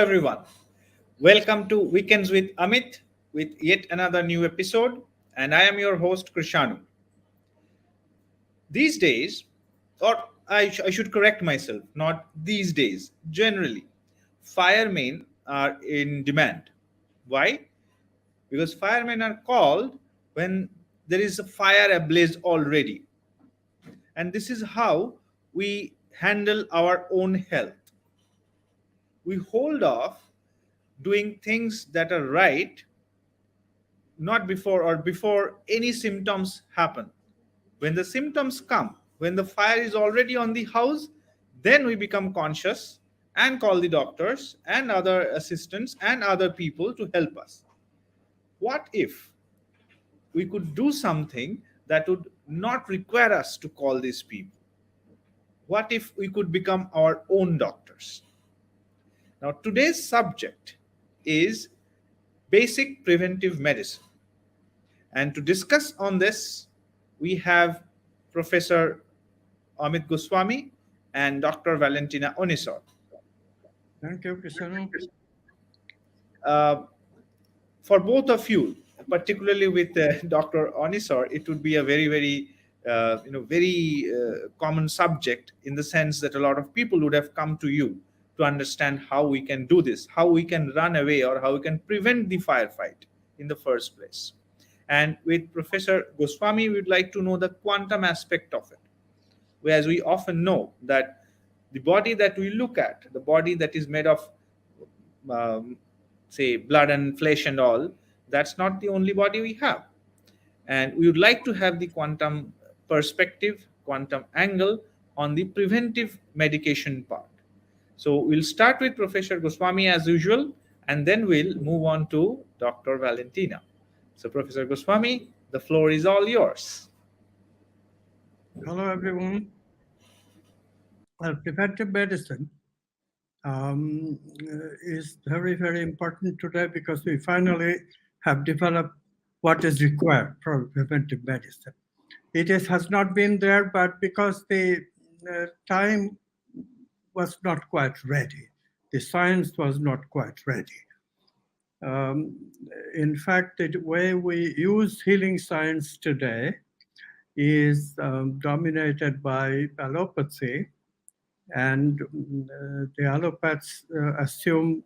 everyone. Welcome to Weekends with Amit with yet another new episode. And I am your host, Krishanu. These days, or I should correct myself, not these days, generally, firemen are in demand. Why? Because firemen are called when there is a fire ablaze already. And this is how we handle our own health. We hold off doing things that are right not before or before any symptoms happen. When the symptoms come, when the fire is already on the house, then we become conscious and call the doctors and other assistants and other people to help us. What if we could do something that would not require us to call these people? What if we could become our own doctors? Now, today's subject is basic preventive medicine. And to discuss on this, we have Professor Amit Goswami and Dr. Valentina Onisor. Thank you, Krishanu. Uh, for both of you, particularly with Dr. Onisor, it would be a very common subject in the sense that a lot of people would have come to you to understand how we can do this, how we can run away, or how we can prevent the firefight in the first place. And with Professor Goswami, we'd like to know the quantum aspect of it. Whereas we often know that the body that we look at, the body that is made of, um, say, blood and flesh and all, that's not the only body we have. And we would like to have the quantum perspective, quantum angle on the preventive medication part. So we'll start with Professor Goswami as usual, and then we'll move on to Dr. Valentina. So, Professor Goswami, the floor is all yours. Hello, everyone. Preventive medicine is very, very important today because we finally have developed what is required for preventive medicine. Has not been there, but because the time was not quite ready, the science was not quite ready. Um, in fact, the way we use healing science today is dominated by allopathy, and the allopaths assume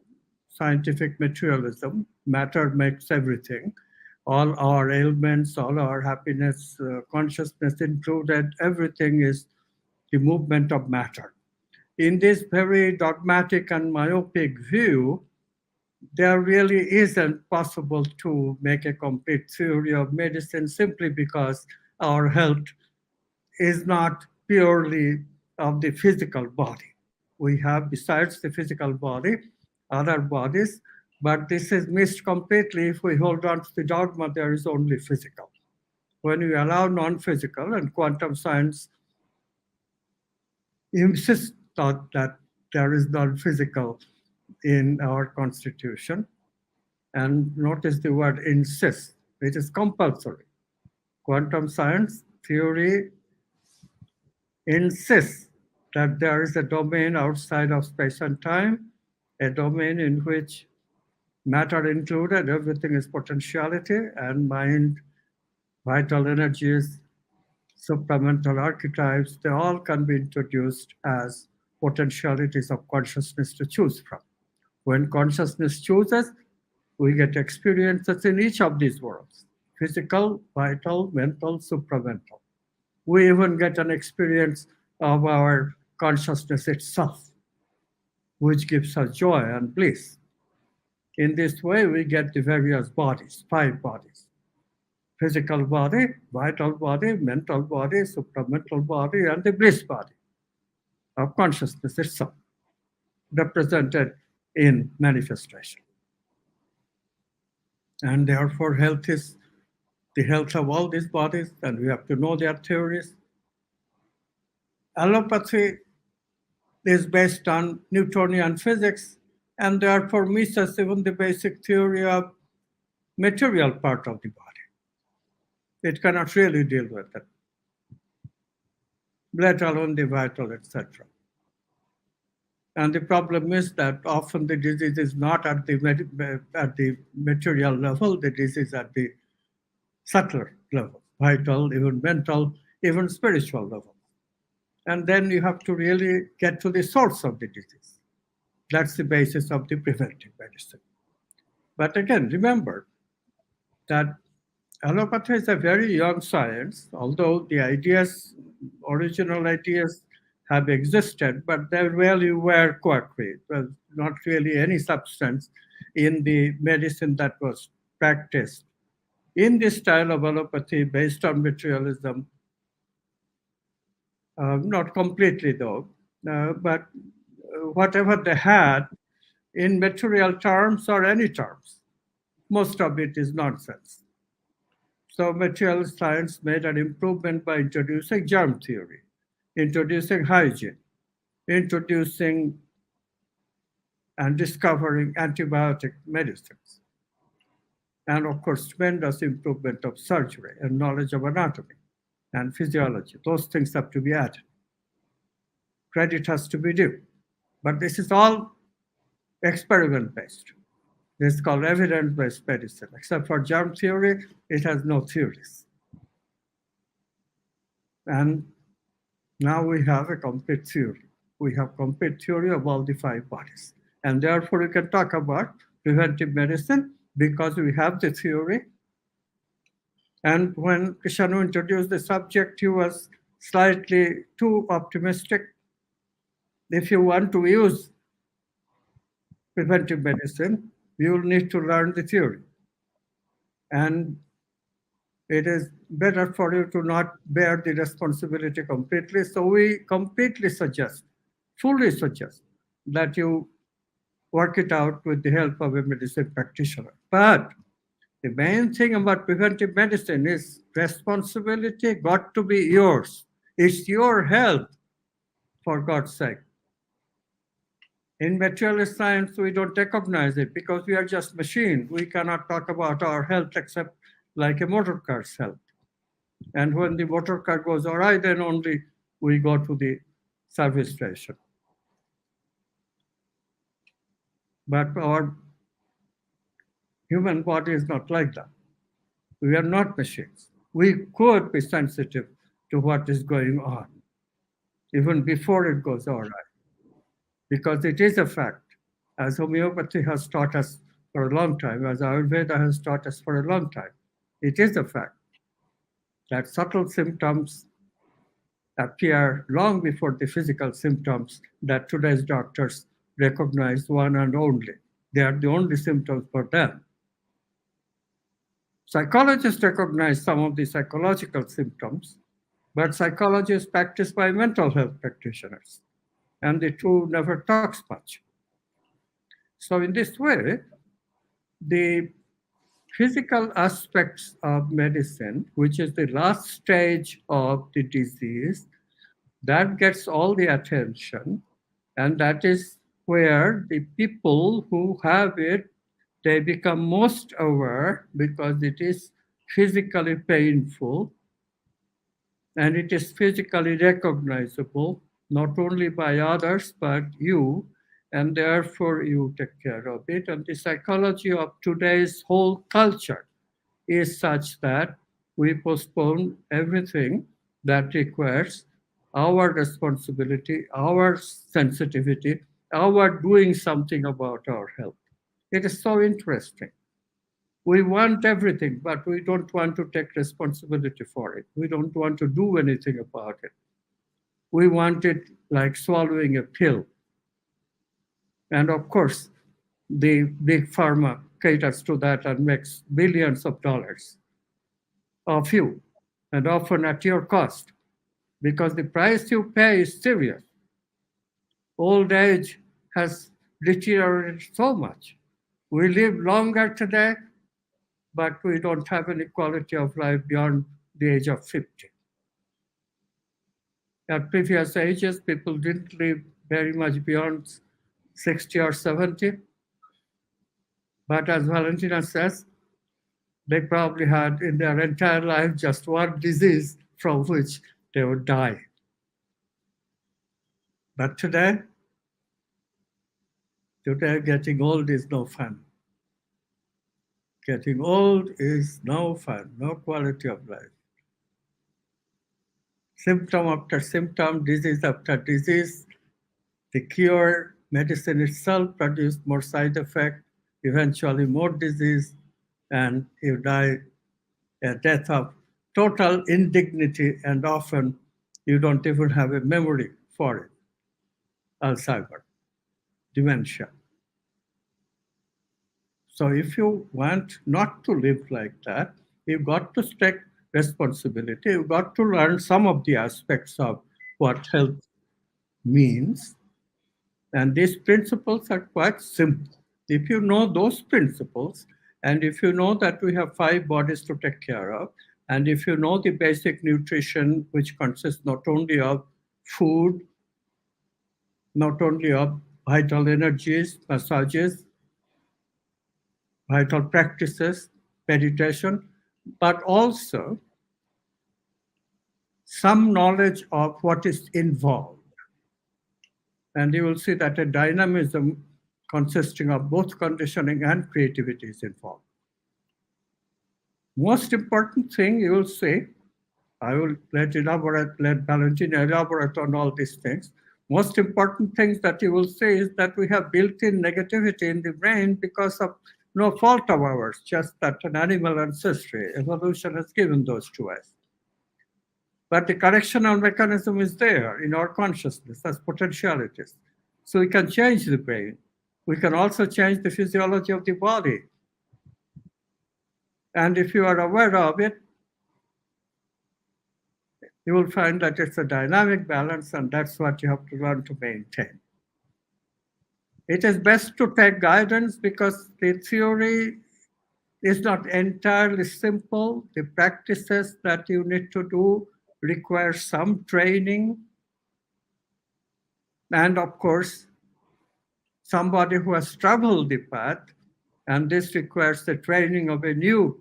scientific materialism. Matter makes everything. All our ailments, all our happiness, consciousness included, everything is the movement of matter. In this very dogmatic and myopic view, there really isn't possible to make a complete theory of medicine simply because our health is not purely of the physical body. We have, besides the physical body, other bodies, but this is missed completely if we hold on to the dogma there is only physical. When we allow non-physical, and quantum science insists that there is non-physical in our constitution, and notice the word insist, it is compulsory. Quantum science theory insists that there is a domain outside of space and time, a domain in which matter included, everything is potentiality, and mind, vital energies, supramental archetypes, they all can be introduced as potentialities of consciousness to choose from. When consciousness chooses, we get experiences in each of these worlds: physical, vital, mental, supramental. We even get an experience of our consciousness itself, which gives us joy and bliss. In this way, we get the various bodies, 5 bodies: physical body, vital body, mental body, supramental body, and the bliss body of consciousness itself, represented in manifestation. And therefore, health is the health of all these bodies, and we have to know their theories. Allopathy is based on Newtonian physics, and therefore misses even the basic theory of material part of the body. It cannot really deal with it, let alone the vital, etc. And the problem is that often the disease is not at at the material level, the disease is at the subtler level, vital, even mental, even spiritual level. And then you have to really get to the source of the disease. That's the basis of the preventive medicine. But again, remember that allopathy is a very young science, although the ideas, original ideas, have existed, but they really were quackery. It was not really any substance in the medicine that was practiced. In this style of allopathy based on materialism, not completely though, but whatever they had in material terms or any terms, most of it is nonsense. So material science made an improvement by introducing germ theory, introducing hygiene, introducing and discovering antibiotic medicines, and of course, tremendous improvement of surgery and knowledge of anatomy and physiology. Those things have to be added. Credit has to be due. But this is all experiment based. This is called evidence based medicine. Except for germ theory, it has no theories. And now we have a complete theory. We have complete theory of all the five bodies. And therefore, we can talk about preventive medicine because we have the theory. And when Krishanu introduced the subject, he was slightly too optimistic. If you want to use preventive medicine, you will need to learn the theory. And it is better for you to not bear the responsibility completely. So we completely suggest, fully suggest, that you work it out with the help of a medicine practitioner. But the main thing about preventive medicine is responsibility got to be yours. It's your health, for God's sake. In materialist science, we don't recognize it because we are just machines. We cannot talk about our health except like a motor car's health. And when the motor car goes awry, then only we go to the service station. But our human body is not like that. We are not machines. We could be sensitive to what is going on, even before it goes awry, because it is a fact, as homeopathy has taught us for a long time, as Ayurveda has taught us for a long time. It is a fact that subtle symptoms appear long before the physical symptoms that today's doctors recognize one and only. They are the only symptoms for them. Psychologists recognize some of the psychological symptoms, but psychology is practiced by mental health practitioners, and the two never talks much. So in this way, the physical aspects of medicine, which is the last stage of the disease, that gets all the attention, and that is where the people who have it, they become most aware because it is physically painful and it is physically recognizable not only by others but you, and therefore you take care of it. And the psychology of today's whole culture is such that we postpone everything that requires our responsibility, our sensitivity, our doing something about our health. It is so interesting. We want everything, but we don't want to take responsibility for it. We don't want to do anything about it. We want it like swallowing a pill. And of course, the big pharma caters to that and makes billions of dollars of you, and often at your cost, because the price you pay is serious. Old age has deteriorated so much. We live longer today, but we don't have any quality of life beyond the age of 50. At previous ages, people didn't live very much beyond 60 or 70. But as Valentina says, they probably had in their entire life just one disease from which they would die. But today, Today, getting old is no fun. Getting old is no fun, no quality of life. Symptom after symptom, disease after disease, the cure, medicine itself produced more side effect, eventually more disease, and you die a death of total indignity, and often you don't even have a memory for it. Alzheimer, dementia. So if you want not to live like that, you've got to take responsibility. You've got to learn some of the aspects of what health means. And these principles are quite simple. If you know those principles, and if you know that we have five bodies to take care of, and if you know the basic nutrition, which consists not only of food, not only of vital energies, massages, vital practices, meditation, but also some knowledge of what is involved. And you will see that a dynamism consisting of both conditioning and creativity is involved. Most important thing you will see, I will let Valentina elaborate on all these things. Most important things that you will see is that we have built-in negativity in the brain because of no fault of ours, just that an animal ancestry, evolution has given those to us. But the correctional mechanism is there in our consciousness as potentialities. So we can change the brain. We can also change the physiology of the body. And if you are aware of it, you will find that it's a dynamic balance, and that's what you have to learn to maintain. It is best to take guidance because the theory is not entirely simple. The practices that you need to do require some training. And of course, somebody who has traveled the path, and this requires the training of a new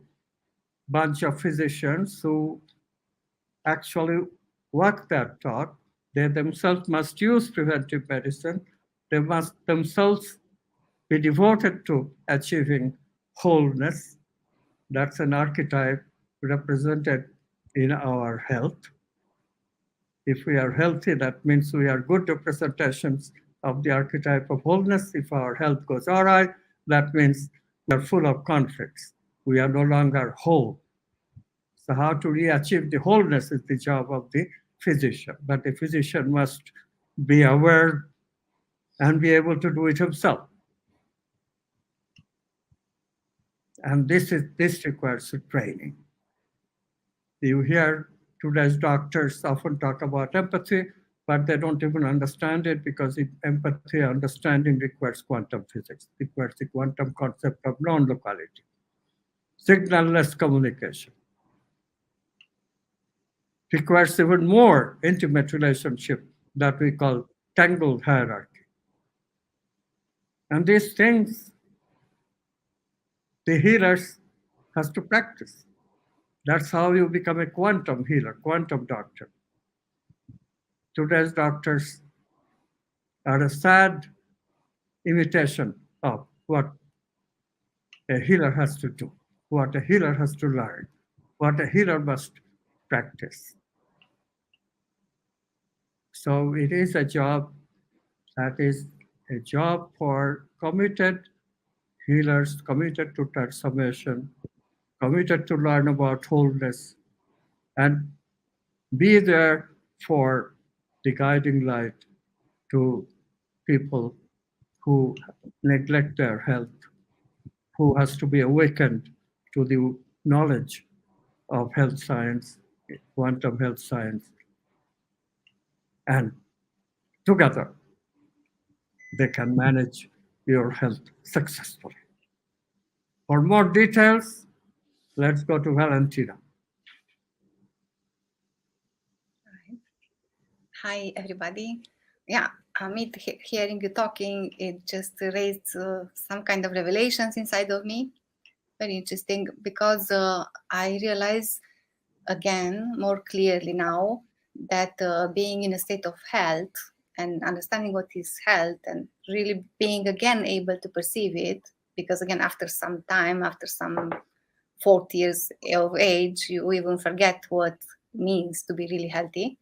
bunch of physicians who actually walk that talk. They themselves must use preventive medicine. They must themselves be devoted to achieving wholeness. That's an archetype represented in our health. If we are healthy, that means we are good representations of the archetype of wholeness. If our health goes awry, that means we are full of conflicts. We are no longer whole. So how to re-achieve the wholeness is the job of the physician. But the physician must be aware and be able to do it himself. And this requires training. You hear today's doctors often talk about empathy, but they don't even understand it because empathy understanding requires quantum physics, requires the quantum concept of non-locality, signal-less communication, requires even more intimate relationship that we call tangled hierarchy. And these things, the healers has to practice. That's how you become a quantum healer, quantum doctor. Today's doctors are a sad imitation of what a healer has to do, what a healer has to learn, what a healer must practice. So it is a job that is a job for committed healers, committed to transformation, committed to learn about wholeness, and be there for the guiding light to people who neglect their health, who has to be awakened to the knowledge of health science, quantum health science, and together they can manage your health successfully. For more details, let's go to Valentina. Hi, everybody. Yeah, Amit, hearing you talking, it just raised some kind of revelations inside of me. Very interesting because I realize again more clearly now that being in a state of health and understanding what is health and really being again able to perceive it, because again, after some time, after some 40 years of age, you even forget what it means to be really healthy.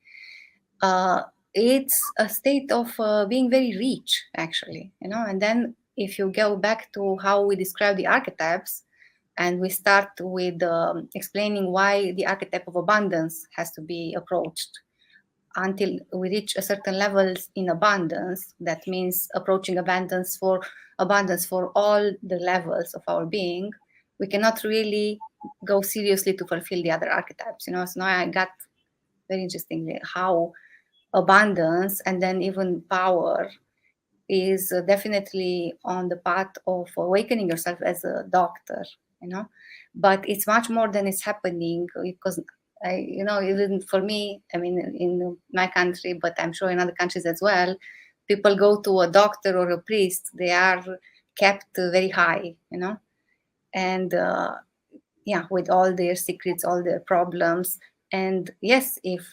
It's a state of being very rich, actually, and then if you go back to how we describe the archetypes, and we start with explaining why the archetype of abundance has to be approached until we reach a certain levels in abundance. That means approaching abundance for all the levels of our being. We cannot really go seriously to fulfill the other archetypes. So now I got very interestingly how abundance and then even power is definitely on the path of awakening yourself as a doctor, but it's much more than is happening, because even for me, I mean, in my country, but I'm sure in other countries as well, people go to a doctor or a priest, they are kept very high, and with all their secrets, all their problems. And yes, if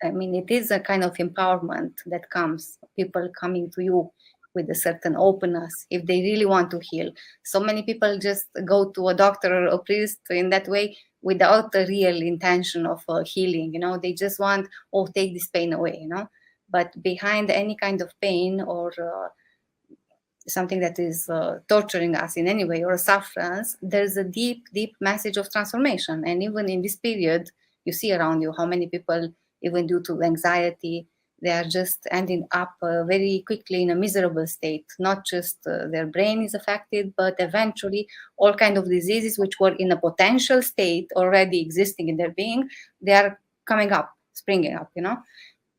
it is a kind of empowerment that comes, people coming to you with a certain openness if they really want to heal. So many people just go to a doctor or a priest in that way without a real intention of healing. They just want, take this pain away, But behind any kind of pain or something that is torturing us in any way or a sufferance, there's a deep, deep message of transformation. And even in this period, you see around you how many people, even due to anxiety, they are just ending up very quickly in a miserable state. Not just their brain is affected, but eventually all kind of diseases which were in a potential state already existing in their being, they are coming up, springing up,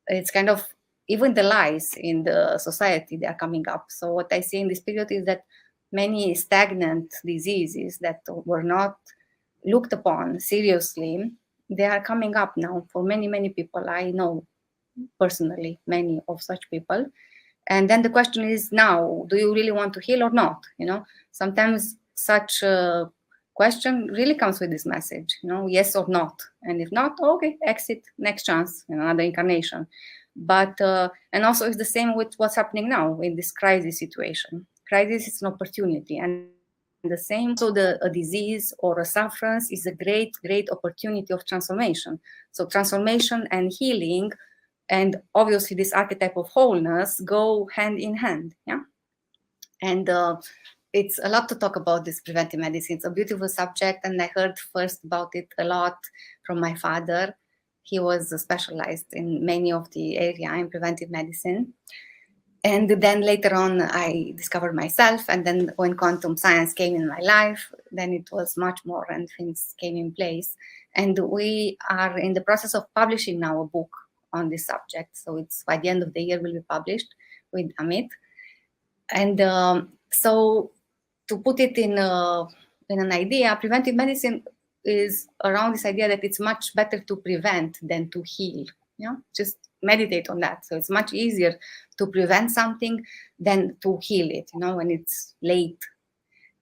It's kind of, even the lies in the society, they are coming up. So what I see in this period is that many stagnant diseases that were not looked upon seriously, they are coming up now for many, many people. I know personally many of such people. And then the question is now, do you really want to heal or not? Sometimes such a question really comes with this message, yes or not. And if not, okay, exit, next chance, another incarnation. But and also it's the same with what's happening now in this crisis situation. Crisis is an opportunity, and the same. So a disease or a sufferance is a great, great opportunity of transformation. So transformation and healing, and obviously this archetype of wholeness, go hand in hand. Yeah, and it's a lot to talk about this preventive medicine. It's a beautiful subject, and I heard first about it a lot from my father. He was specialized in many of the area in preventive medicine. And then later on, I discovered myself. And then when quantum science came in my life, then it was much more and things came in place. And we are in the process of publishing now a book on this subject. So it's by the end of the year will be published with Amit. And so to put it in an idea, preventive medicine is around this idea that it's much better to prevent than to heal. Just meditate on that. So it's much easier to prevent something than to heal it, when it's late.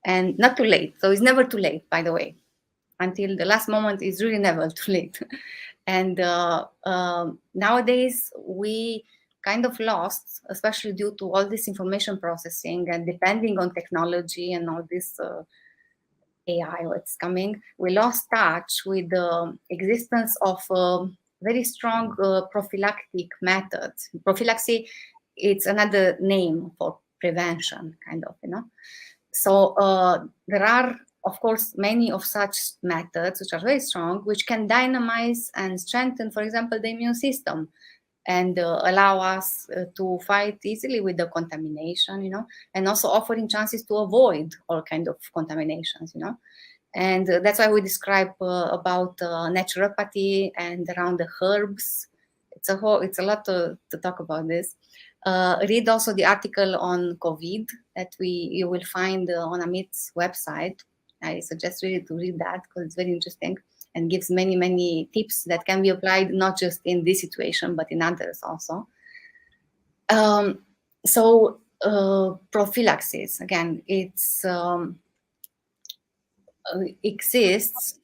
And not too late. So it's never too late, by the way. Until the last moment is really never too late. And nowadays we kind of lost, especially due to all this information processing and depending on technology and all this AI, what's coming, we lost touch with the existence of very strong prophylactic methods. Prophylaxis, it's another name for prevention, kind of, So there are, of course, many of such methods which are very strong, which can dynamize and strengthen, for example, the immune system, and allow us to fight easily with the contamination, and also offering chances to avoid all kind of contaminations, And that's why we describe about naturopathy and around the herbs. It's a lot to talk about this. Read also the article on COVID that you will find on Amit's website. I suggest really to read that because it's very interesting and gives many, many tips that can be applied not just in this situation, but in others also. So prophylaxis, again, it's exists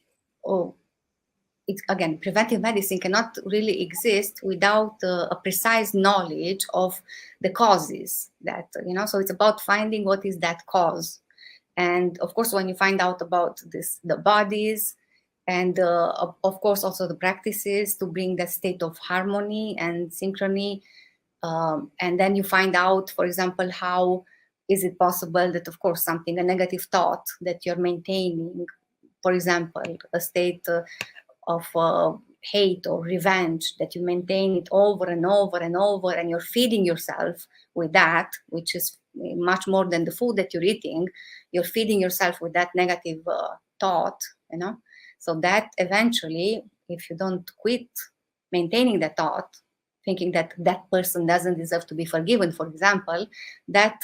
it's, again, preventive medicine cannot really exist without a precise knowledge of the causes that, so it's about finding what is that cause. And of course, when you find out about this, the bodies, and of course also the practices to bring that state of harmony and synchrony, and then you find out, for example, how is it possible that, of course, a negative thought that you're maintaining, for example, a state of hate or revenge, that you maintain it over and over and over, and you're feeding yourself with that, which is much more than the food that you're eating. You're feeding yourself with that negative thought, so that eventually, if you don't quit maintaining that thought, thinking that that person doesn't deserve to be forgiven, for example, that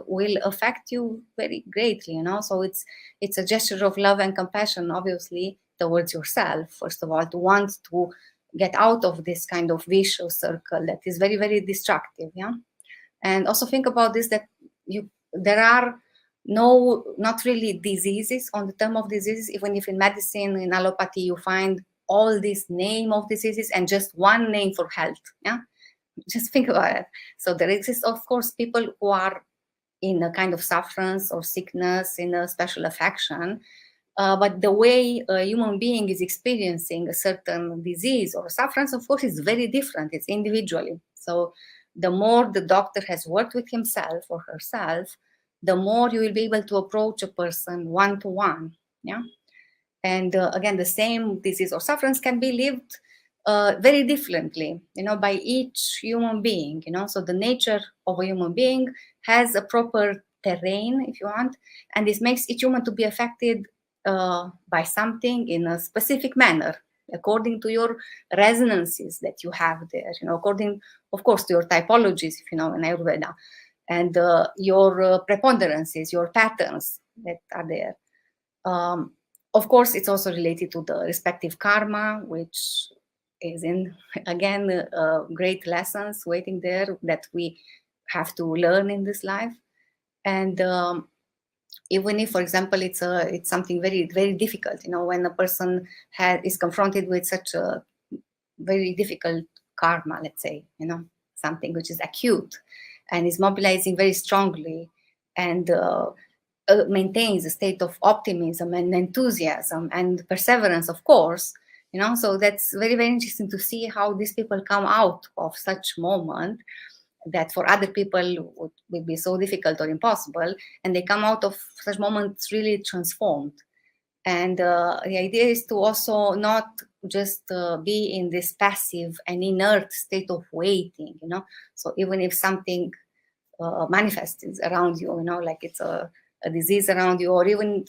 will affect you very greatly, so it's a gesture of love and compassion, obviously, towards yourself, first of all, to want to get out of this kind of vicious circle that is very, very destructive. And also think about this, that there are not really diseases on the term of diseases, even if in medicine, in allopathy, you find all this name of diseases and just one name for health. Just think about it. So there exists, of course, people who are in a kind of sufferance or sickness, in a special affection, but the way a human being is experiencing a certain disease or sufferance, of course, is very different. It's individually. So the more the doctor has worked with himself or herself, the more you will be able to approach a person one-to-one. And again, the same disease or sufferance can be lived very differently, by each human being. So the nature of a human being has a proper terrain, if you want, and this makes each human to be affected by something in a specific manner, according to your resonances that you have there, according, of course, to your typologies, if in Ayurveda, and your preponderances, your patterns that are there. Of course, it's also related to the respective karma, which is again, great lessons waiting there that we have to learn in this life. And even if, for example, it's something very, very difficult, when a person is confronted with such a very difficult karma, let's say, something which is acute and is mobilizing very strongly, and maintains a state of optimism and enthusiasm and perseverance, of course, so that's very, very interesting to see how these people come out of such moment that for other people would be so difficult or impossible, and they come out of such moments really transformed. And the idea is to also not just be in this passive and inert state of waiting, so even if something manifests around you, like it's a disease around you, or even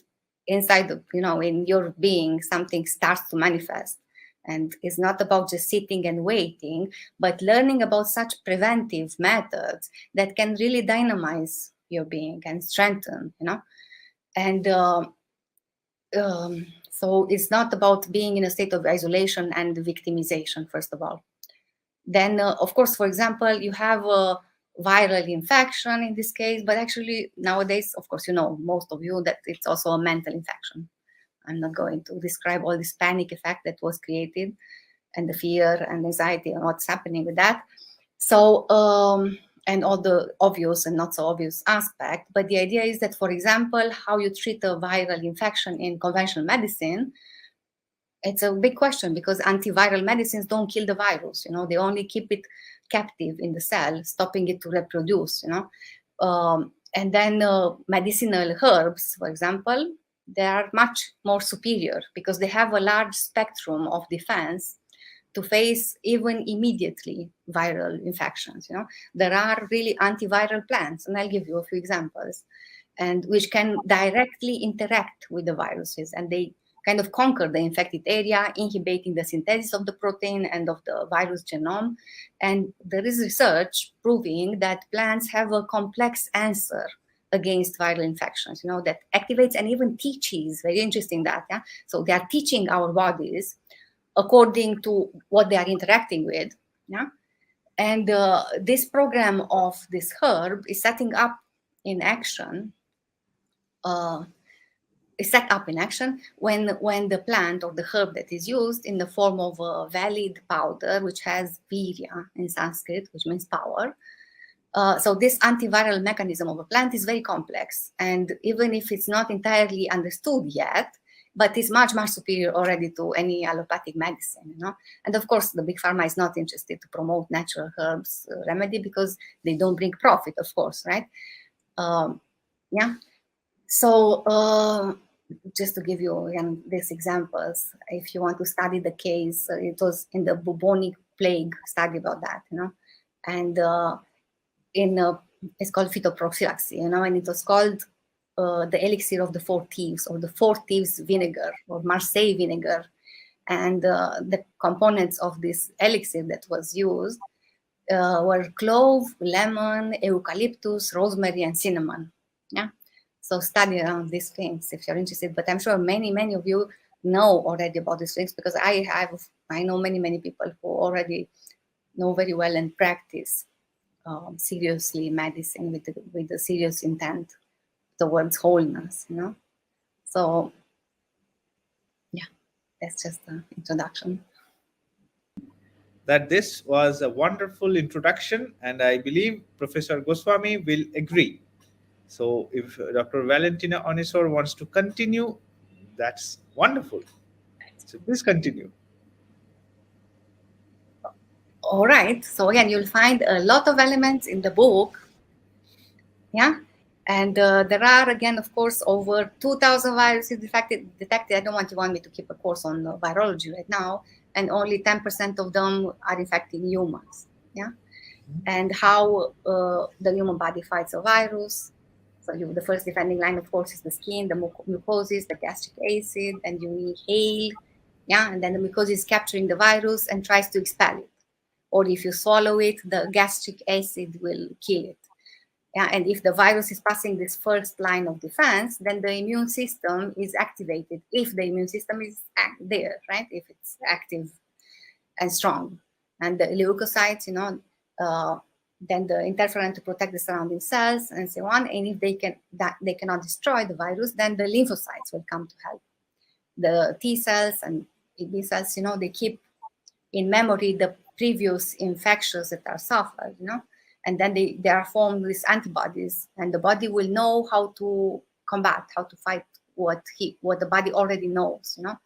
inside, in your being, something starts to manifest. And it's not about just sitting and waiting, but learning about such preventive methods that can really dynamize your being and strengthen, And so it's not about being in a state of isolation and victimization, first of all. Then, of course, for example, you have a viral infection in this case, but actually nowadays, of course, most of you, that it's also a mental infection. I'm not going to describe all this panic effect that was created and the fear and anxiety and what's happening with that. So, and all the obvious and not so obvious aspect. But the idea is that, for example, how you treat a viral infection in conventional medicine, it's a big question, because antiviral medicines don't kill the virus, they only keep it captive in the cell, stopping it to reproduce, and then medicinal herbs, for example, they are much more superior because they have a large spectrum of defense to face even immediately viral infections. There are really antiviral plants, and I'll give you a few examples, and which can directly interact with the viruses, and they kind of conquer the infected area, inhibiting the synthesis of the protein and of the virus genome. And there is research proving that plants have a complex answer against viral infections, that activates and even teaches, very interesting that, so they are teaching our bodies according to what they are interacting with, and this program of this herb is setting up in action is set up in action when the plant or the herb that is used in the form of a valid powder, which has virya in Sanskrit, which means power. So this antiviral mechanism of a plant is very complex, and even if it's not entirely understood yet, but it's much, much superior already to any allopathic medicine, you know. And of course, the big pharma is not interested to promote natural herbs remedy because they don't bring profit, of course, right? Yeah. So just to give you again these examples, if you want to study the case, it was in the bubonic plague study about that, you know, and it's called phytoprophylaxis, you know, and it was called the elixir of the four thieves, or the four thieves vinegar, or Marseille vinegar. And the components of this elixir that was used were clove, lemon, eucalyptus, rosemary, and cinnamon. Yeah. So study around these things if you're interested. But I'm sure many of you know already about these things, because I know many people who already know very well and practice seriously medicine with the serious intent towards wholeness, you know. So yeah, that's just an introduction. That this was a wonderful introduction, and I believe Professor Goswami will agree. So, if Dr. Valentina Onisor wants to continue, that's wonderful. So, please continue. All right. So again, you'll find a lot of elements in the book. Yeah. And there are, again, of course, over 2,000 viruses detected. I don't want me to keep a course on virology right now. And only 10% of them are infecting humans. Yeah. And how the human body fights a virus. So the first defending line, of course, is the skin, the mucosis, the gastric acid, and you inhale. Yeah. And then the mucosis is capturing the virus and tries to expel it. Or if you swallow it, the gastric acid will kill it. Yeah, and if the virus is passing this first line of defense, then the immune system is activated. If the immune system is there, right? If it's active and strong, and the leukocytes, you know, then the interferon to protect the surrounding cells and so on. And if they cannot destroy the virus, then the lymphocytes will come to help. The T cells and B cells, you know, they keep in memory the previous infections that are suffered, you know, and then they are formed with antibodies, and the body will know how to combat, how to fight what the body already knows, you know.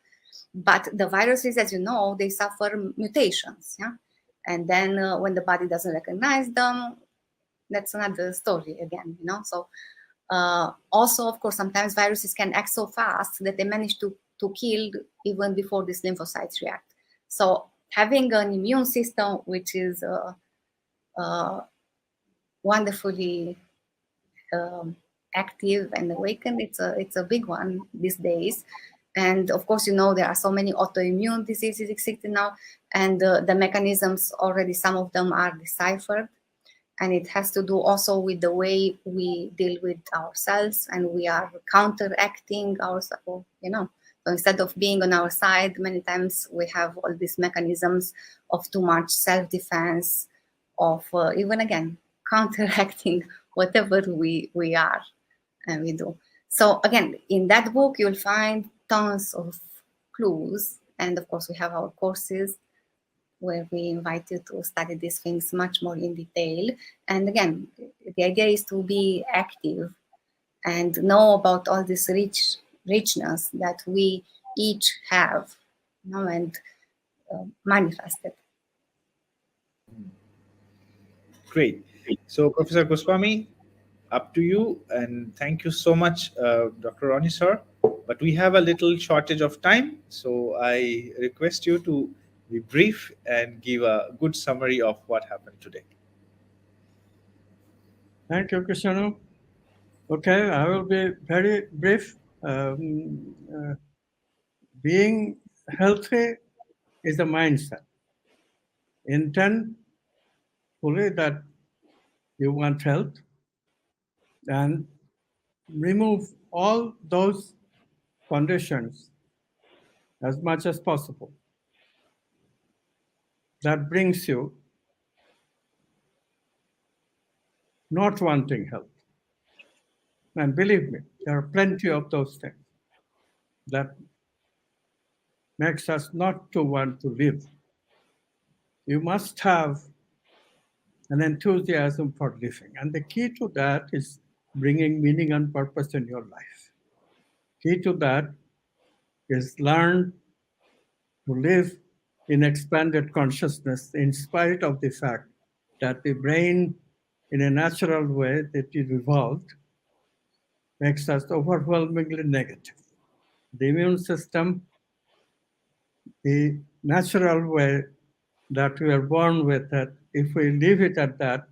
But the viruses, as you know, they suffer mutations, yeah, and then when the body doesn't recognize them, that's another story again, you know. So also, of course, sometimes viruses can act so fast that they manage to kill even before these lymphocytes react. So having an immune system which is wonderfully active and awakened, it's a big one these days. And of course, you know, there are so many autoimmune diseases existing now, and the mechanisms already, some of them are deciphered. And it has to do also with the way we deal with ourselves, and we are counteracting ourselves, you know. So instead of being on our side, many times we have all these mechanisms of too much self-defense, of even again, counteracting whatever we are and we do. So again, in that book, you'll find tons of clues. And of course, we have our courses where we invite you to study these things much more in detail. And again, the idea is to be active and know about all this richness that we each have, you know, and manifest it. Great. So, Professor Goswami, up to you, and thank you so much, Dr. Ronnie, sir. But we have a little shortage of time, so I request you to be brief and give a good summary of what happened today. Thank you, Krishna. Okay, I will be very brief. Being healthy is a mindset. Intend fully that you want health, and remove all those conditions as much as possible that brings you not wanting health. And believe me, there are plenty of those things. that makes us not to want to live. You must have an enthusiasm for living. And the key to that is bringing meaning and purpose in your life. Key to that is learn to live in expanded consciousness in spite of the fact that the brain, in a natural way that it evolved, makes us overwhelmingly negative. The immune system, the natural way that we are born with it, if we leave it at that,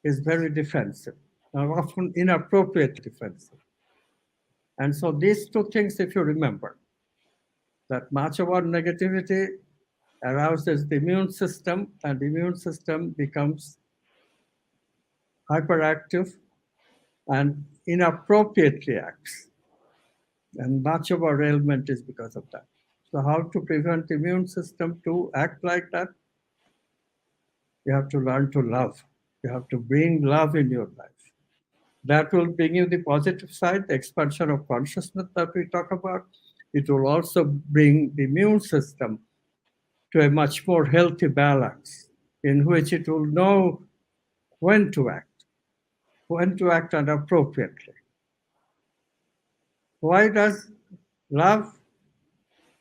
is very defensive, and often inappropriately defensive. And so these two things, if you remember, that much of our negativity arouses the immune system, and the immune system becomes hyperactive and inappropriately acts. And much of our ailment is because of that. So how to prevent the immune system to act like that? You have to learn to love. You have to bring love in your life. That will bring you the positive side, the expansion of consciousness that we talk about. It will also bring the immune system to a much more healthy balance in which it will know when to act and appropriately. Why does love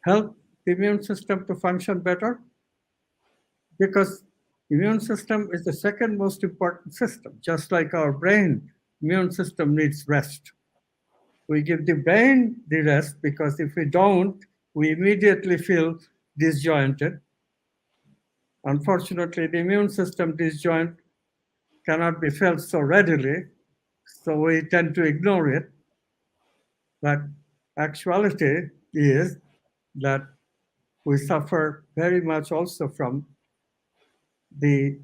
help the immune system to function better? Because immune system is the second most important system. Just like our brain, immune system needs rest. We give the brain the rest because if we don't, we immediately feel disjointed. Unfortunately, the immune system disjoint cannot be felt so readily, so we tend to ignore it. But actuality is that we suffer very much also from the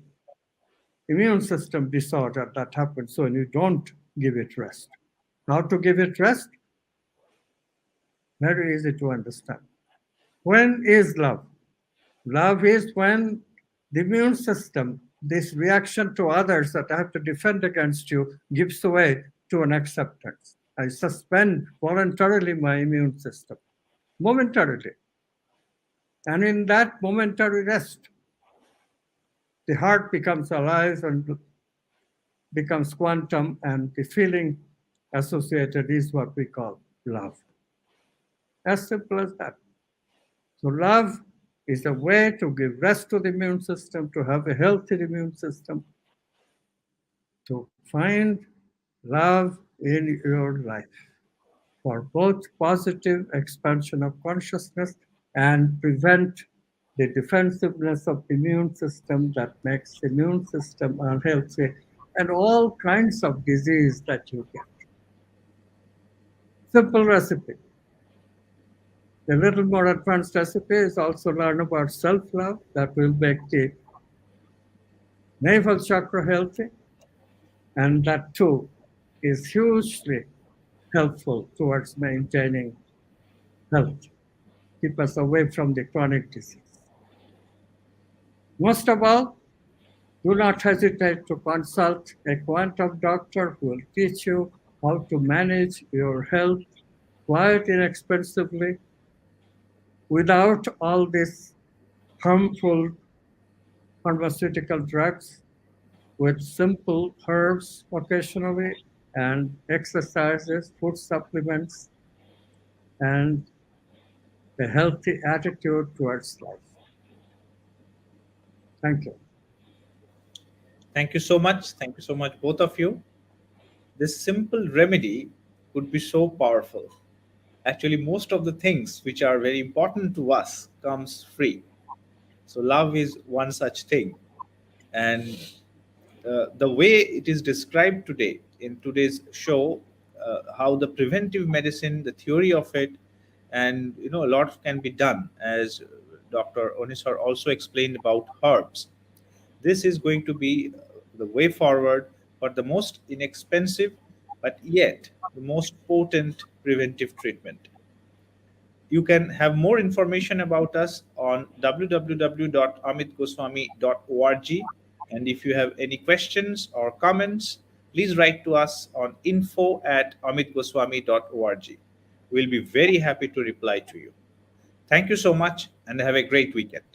immune system disorder that happens when you don't give it rest. How to give it rest? Very easy to understand. When is love? Love is when the immune system, this reaction to others that I have to defend against you, gives way to an acceptance. I suspend voluntarily my immune system, momentarily. And in that momentary rest, the heart becomes alive and becomes quantum, and the feeling associated is what we call love. As simple as that. So love is a way to give rest to the immune system, to have a healthy immune system, to find love in your life for both positive expansion of consciousness and prevent the defensiveness of the immune system that makes the immune system unhealthy and all kinds of disease that you get. Simple recipe. A little more advanced recipe is also learn about self-love that will make the navel chakra healthy, and that too is hugely helpful towards maintaining health, keep us away from the chronic disease. Most of all, do not hesitate to consult a quantum doctor who will teach you how to manage your health quite inexpensively without all these harmful pharmaceutical drugs, with simple herbs occasionally and exercises, food supplements, and a healthy attitude towards life. Thank you. Thank you so much. Thank you so much, both of you. This simple remedy could be so powerful. Actually, most of the things which are very important to us comes free. So love is one such thing. And the way it is described today in today's show, how the preventive medicine, the theory of it, and a lot can be done, as Dr. Onisar also explained about herbs. This is going to be the way forward for the most inexpensive, but yet the most potent preventive treatment. You can have more information about us on www.amitgoswami.org. And if you have any questions or comments, please write to us on info@amitgoswami.org. We'll be very happy to reply to you. Thank you so much and have a great weekend.